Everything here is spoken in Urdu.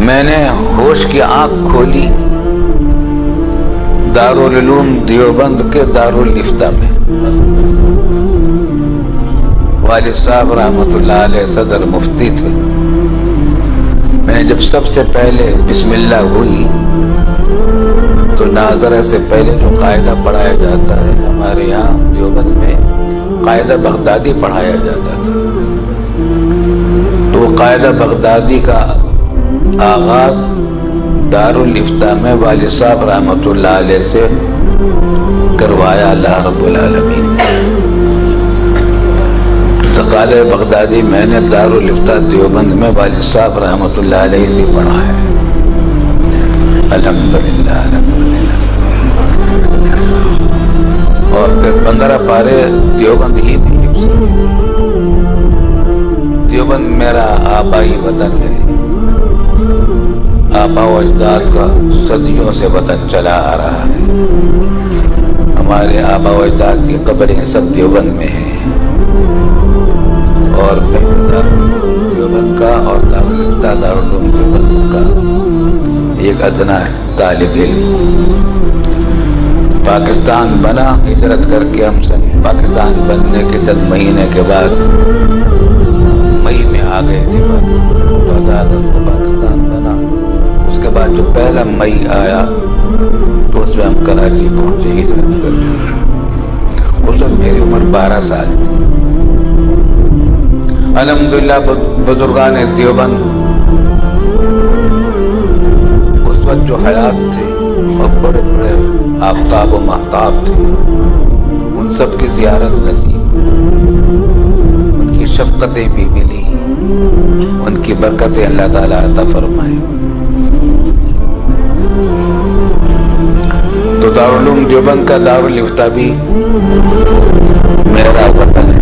میں نے ہوش کی آنکھ کھولی دارالعلوم دیوبند کے دارالفتہ میں. والد صاحب رحمۃ اللہ علیہ صدر مفتی تھے. میں نے جب سب سے پہلے بسم اللہ ہوئی تو ناظرہ سے پہلے جو قاعدہ پڑھایا جاتا ہے ہمارے یہاں دیوبند میں قاعدہ بغدادی پڑھایا جاتا تھا. تو قاعدہ بغدادی کا آغاز دارالفتہ میں والد صاحب رحمۃ اللہ علیہ سے کروایا اللہ رب العالمین. قاعدہ بغدادی میں نے دارالفتہ دیوبند میں والد صاحب رحمۃ اللہ علیہ سے پڑھا ہے. الحمدللہ الحمدللہ. اور پھر 15 پارے دیوبند ہی میں حفظ کیے. دیوبند میرا آبائی وطن ہے. آبا و اجداد کا صدیوں سے وطن چلا آ رہا ہے. ہمارے آبا و اجداد کی قبریں سب دیوبند میں ہیں. اور میں دیوبند کا اور دارالعلوم دیوبند کا ایک ادنا طالب علم. پاکستان بنا، ہجرت کر کے ہم سب پاکستان بننے کے چند مہینے کے بعد مئی میں آ گئے تھے. کو پاکستان بنا، اس کے بعد جو پہلا مئی آیا تو اس میں ہم کراچی پہنچے ہجرت کر کے. اس وقت میری عمر 12 سال تھی. الحمدللہ بزرگان دیوبند اس وقت جو حیات تھے اور بڑے بڑے آفتاب و مہتاب تھے، ان سب کی زیارت نصیب، ان کی شفقتیں بھی ملی، ان کی برکتیں اللہ تعالیٰ عطا فرمائے. تو دارالعلوم دیوبند کا دارالفتہ بھی میرا وطن ہے.